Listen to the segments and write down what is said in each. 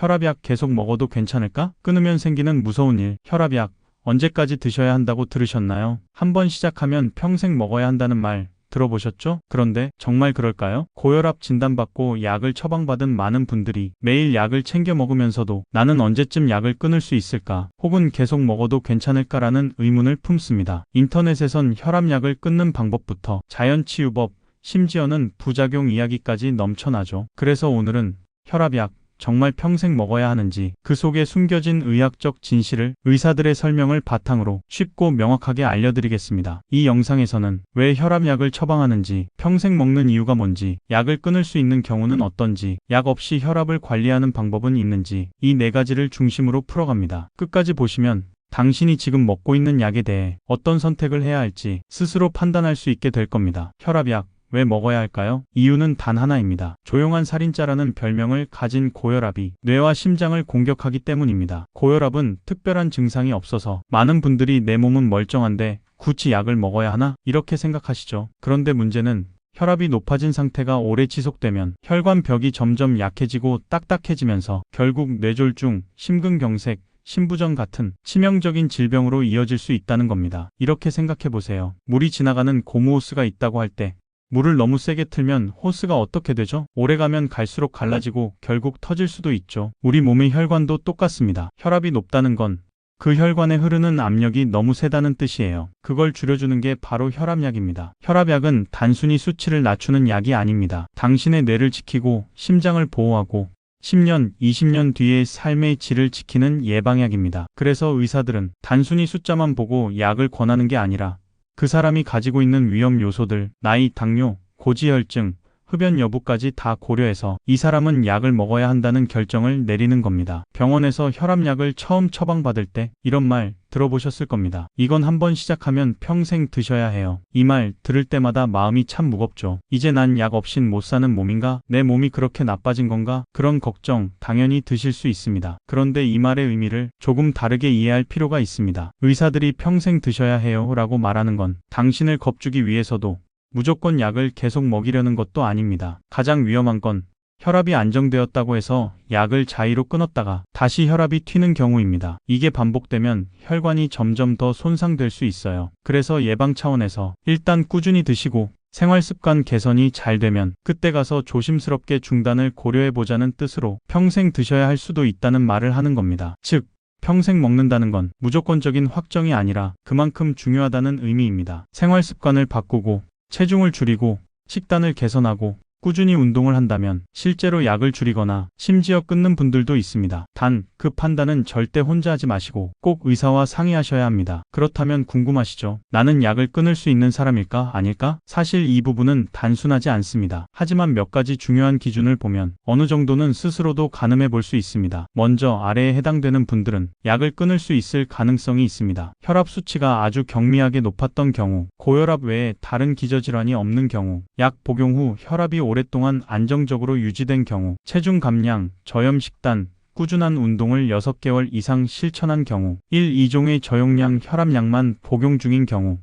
혈압약 계속 먹어도 괜찮을까? 끊으면 생기는 무서운 일. 혈압약 언제까지 드셔야 한다고 들으셨나요? 한번 시작하면 평생 먹어야 한다는 말 들어보셨죠? 그런데 정말 그럴까요? 고혈압 진단받고 약을 처방받은 많은 분들이 매일 약을 챙겨 먹으면서도 나는 언제쯤 약을 끊을 수 있을까? 혹은 계속 먹어도 괜찮을까라는 의문을 품습니다. 인터넷에선 혈압약을 끊는 방법부터 자연치유법, 심지어는 부작용 이야기까지 넘쳐나죠. 그래서 오늘은 혈압약 정말 평생 먹어야 하는지, 그 속에 숨겨진 의학적 진실을 의사들의 설명을 바탕으로 쉽고 명확하게 알려드리겠습니다. 이 영상에서는 왜 혈압약을 처방하는지, 평생 먹는 이유가 뭔지, 약을 끊을 수 있는 경우는 어떤지, 약 없이 혈압을 관리하는 방법은 있는지, 이 네 가지를 중심으로 풀어갑니다. 끝까지 보시면 당신이 지금 먹고 있는 약에 대해 어떤 선택을 해야 할지 스스로 판단할 수 있게 될 겁니다. 혈압약 왜 먹어야 할까요? 이유는 단 하나입니다. 조용한 살인자라는 별명을 가진 고혈압이 뇌와 심장을 공격하기 때문입니다. 고혈압은 특별한 증상이 없어서 많은 분들이 내 몸은 멀쩡한데 굳이 약을 먹어야 하나? 이렇게 생각하시죠. 그런데 문제는 혈압이 높아진 상태가 오래 지속되면 혈관벽이 점점 약해지고 딱딱해지면서 결국 뇌졸중, 심근경색, 심부전 같은 치명적인 질병으로 이어질 수 있다는 겁니다. 이렇게 생각해 보세요. 물이 지나가는 고무호스가 있다고 할 때 물을 너무 세게 틀면 호스가 어떻게 되죠? 오래가면 갈수록 갈라지고 결국 터질 수도 있죠. 우리 몸의 혈관도 똑같습니다. 혈압이 높다는 건 그 혈관에 흐르는 압력이 너무 세다는 뜻이에요. 그걸 줄여주는 게 바로 혈압약입니다. 혈압약은 단순히 수치를 낮추는 약이 아닙니다. 당신의 뇌를 지키고 심장을 보호하고 10년, 20년 뒤의 삶의 질을 지키는 예방약입니다. 그래서 의사들은 단순히 숫자만 보고 약을 권하는 게 아니라 그 사람이 가지고 있는 위험 요소들, 나이, 당뇨, 고지혈증, 흡연 여부까지 다 고려해서 이 사람은 약을 먹어야 한다는 결정을 내리는 겁니다. 병원에서 혈압약을 처음 처방받을 때 이런 말 들어보셨을 겁니다. 이건 한번 시작하면 평생 드셔야 해요. 이 말 들을 때마다 마음이 참 무겁죠. 이제 난 약 없인 못 사는 몸인가? 내 몸이 그렇게 나빠진 건가? 그런 걱정 당연히 드실 수 있습니다. 그런데 이 말의 의미를 조금 다르게 이해할 필요가 있습니다. 의사들이 평생 드셔야 해요 라고 말하는 건 당신을 겁주기 위해서도 무조건 약을 계속 먹이려는 것도 아닙니다. 가장 위험한 건 혈압이 안정되었다고 해서 약을 자의로 끊었다가 다시 혈압이 튀는 경우입니다. 이게 반복되면 혈관이 점점 더 손상될 수 있어요. 그래서 예방 차원에서 일단 꾸준히 드시고 생활습관 개선이 잘 되면 그때 가서 조심스럽게 중단을 고려해보자는 뜻으로 평생 드셔야 할 수도 있다는 말을 하는 겁니다. 즉, 평생 먹는다는 건 무조건적인 확정이 아니라 그만큼 중요하다는 의미입니다. 생활습관을 바꾸고 체중을 줄이고 식단을 개선하고 꾸준히 운동을 한다면 실제로 약을 줄이거나 심지어 끊는 분들도 있습니다. 단, 그 판단은 절대 혼자 하지 마시고 꼭 의사와 상의하셔야 합니다. 그렇다면 궁금하시죠? 나는 약을 끊을 수 있는 사람일까? 아닐까? 사실 이 부분은 단순하지 않습니다. 하지만 몇 가지 중요한 기준을 보면 어느 정도는 스스로도 가늠해 볼 수 있습니다. 먼저 아래에 해당되는 분들은 약을 끊을 수 있을 가능성이 있습니다. 혈압 수치가 아주 경미하게 높았던 경우, 고혈압 외에 다른 기저질환이 없는 경우, 약 복용 후 혈압이 오랫동안 안정적으로 유지된 경우, 체중 감량, 저염 식단, 꾸준한 운동을 6개월 이상 실천한 경우, 1, 2종의 저용량 혈압약만 복용 중인 경우,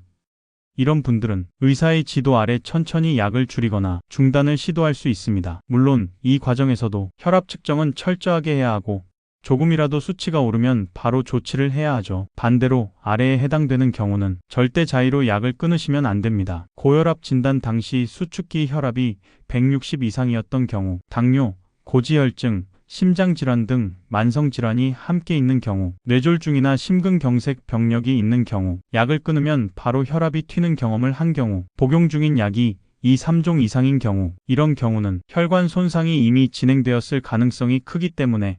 이런 분들은 의사의 지도 아래 천천히 약을 줄이거나 중단을 시도할 수 있습니다. 물론 이 과정에서도 혈압 측정은 철저하게 해야 하고 조금이라도 수치가 오르면 바로 조치를 해야 하죠. 반대로 아래에 해당되는 경우는 절대 자의로 약을 끊으시면 안 됩니다. 고혈압 진단 당시 수축기 혈압이 160 이상이었던 경우, 당뇨, 고지혈증, 심장질환 등 만성질환이 함께 있는 경우, 뇌졸중이나 심근경색 병력이 있는 경우, 약을 끊으면 바로 혈압이 튀는 경험을 한 경우, 복용 중인 약이 2, 3종 이상인 경우, 이런 경우는 혈관 손상이 이미 진행되었을 가능성이 크기 때문에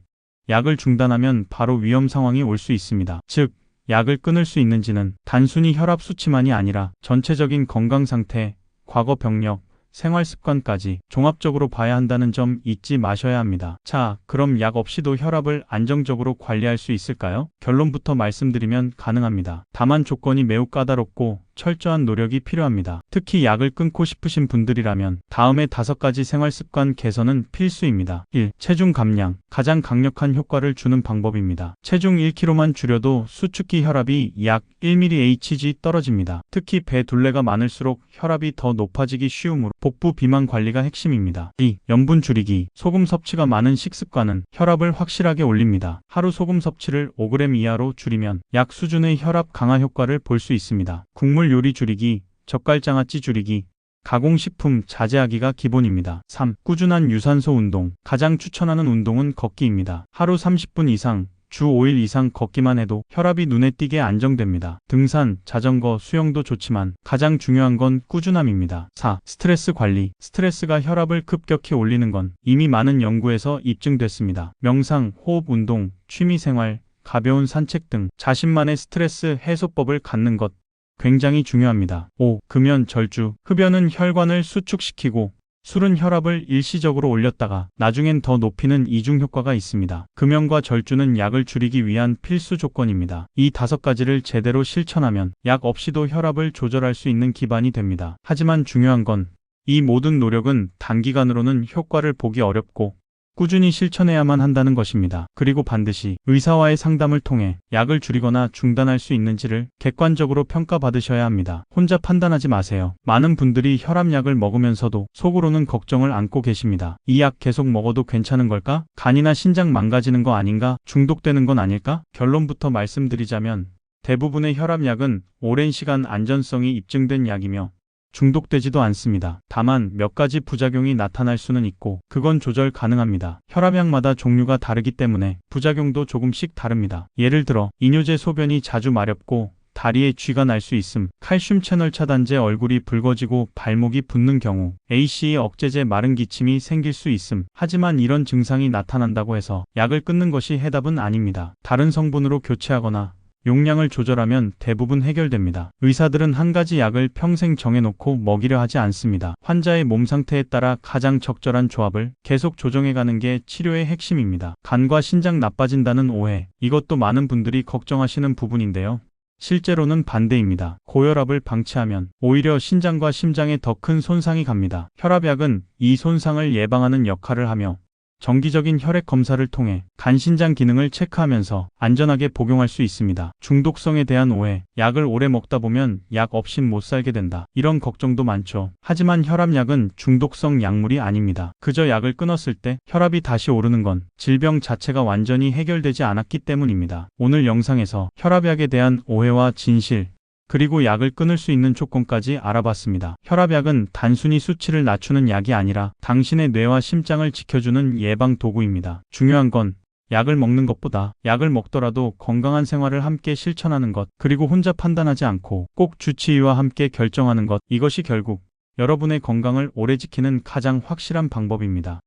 약을 중단하면 바로 위험 상황이 올 수 있습니다. 즉, 약을 끊을 수 있는지는 단순히 혈압 수치만이 아니라 전체적인 건강 상태, 과거 병력, 생활 습관까지 종합적으로 봐야 한다는 점 잊지 마셔야 합니다. 자, 그럼 약 없이도 혈압을 안정적으로 관리할 수 있을까요? 결론부터 말씀드리면 가능합니다. 다만 조건이 매우 까다롭고 철저한 노력이 필요합니다. 특히 약을 끊고 싶으신 분들이라면 다음의 5가지 생활습관 개선은 필수입니다. 1. 체중 감량. 가장 강력한 효과를 주는 방법입니다. 체중 1kg만 줄여도 수축기 혈압이 약 1mHg 떨어집니다. 특히 배 둘레가 많을수록 혈압이 더 높아지기 쉬우므로 복부 비만 관리가 핵심입니다. 2. 염분 줄이기. 소금 섭취가 많은 식습관은 혈압을 확실하게 올립니다. 하루 소금 섭취를 5g 이하로 줄이면 약 수준의 혈압 강화 효과를 볼 수 있습니다. 국물 요리 줄이기, 젓갈장아찌 줄이기, 가공식품 자제하기가 기본입니다. 3. 꾸준한 유산소 운동. 가장 추천하는 운동은 걷기입니다. 하루 30분 이상, 주 5일 이상 걷기만 해도 혈압이 눈에 띄게 안정됩니다. 등산, 자전거, 수영도 좋지만 가장 중요한 건 꾸준함입니다. 4. 스트레스 관리. 스트레스가 혈압을 급격히 올리는 건 이미 많은 연구에서 입증됐습니다. 명상, 호흡 운동, 취미생활, 가벼운 산책 등 자신만의 스트레스 해소법을 갖는 것 굉장히 중요합니다. 5. 금연, 절주. 흡연은 혈관을 수축시키고 술은 혈압을 일시적으로 올렸다가 나중엔 더 높이는 이중 효과가 있습니다. 금연과 절주는 약을 줄이기 위한 필수 조건입니다. 이 5가지를 제대로 실천하면 약 없이도 혈압을 조절할 수 있는 기반이 됩니다. 하지만 중요한 건 이 모든 노력은 단기간으로는 효과를 보기 어렵고 꾸준히 실천해야만 한다는 것입니다. 그리고 반드시 의사와의 상담을 통해 약을 줄이거나 중단할 수 있는지를 객관적으로 평가받으셔야 합니다. 혼자 판단하지 마세요. 많은 분들이 혈압약을 먹으면서도 속으로는 걱정을 안고 계십니다. 이 약 계속 먹어도 괜찮은 걸까? 간이나 신장 망가지는 거 아닌가? 중독되는 건 아닐까? 결론부터 말씀드리자면 대부분의 혈압약은 오랜 시간 안전성이 입증된 약이며 중독되지도 않습니다. 다만 몇 가지 부작용이 나타날 수는 있고 그건 조절 가능합니다. 혈압약마다 종류가 다르기 때문에 부작용도 조금씩 다릅니다. 예를 들어 이뇨제 소변이 자주 마렵고 다리에 쥐가 날 수 있음, 칼슘 채널 차단제 얼굴이 붉어지고 발목이 붓는 경우, ACE 억제제 마른 기침이 생길 수 있음. 하지만 이런 증상이 나타난다고 해서 약을 끊는 것이 해답은 아닙니다. 다른 성분으로 교체하거나 용량을 조절하면 대부분 해결됩니다. 의사들은 한 가지 약을 평생 정해놓고 먹이려 하지 않습니다. 환자의 몸 상태에 따라 가장 적절한 조합을 계속 조정해가는 게 치료의 핵심입니다. 간과 신장 나빠진다는 오해, 이것도 많은 분들이 걱정하시는 부분인데요. 실제로는 반대입니다. 고혈압을 방치하면 오히려 신장과 심장에 더 큰 손상이 갑니다. 혈압약은 이 손상을 예방하는 역할을 하며 정기적인 혈액 검사를 통해 간 신장 기능을 체크하면서 안전하게 복용할 수 있습니다. 중독성에 대한 오해, 약을 오래 먹다 보면 약 없인 못 살게 된다. 이런 걱정도 많죠. 하지만 혈압약은 중독성 약물이 아닙니다. 그저 약을 끊었을 때 혈압이 다시 오르는 건 질병 자체가 완전히 해결되지 않았기 때문입니다. 오늘 영상에서 혈압약에 대한 오해와 진실, 그리고 약을 끊을 수 있는 조건까지 알아봤습니다. 혈압약은 단순히 수치를 낮추는 약이 아니라 당신의 뇌와 심장을 지켜주는 예방 도구입니다. 중요한 건 약을 먹는 것보다 약을 먹더라도 건강한 생활을 함께 실천하는 것, 그리고 혼자 판단하지 않고 꼭 주치의와 함께 결정하는 것, 이것이 결국 여러분의 건강을 오래 지키는 가장 확실한 방법입니다.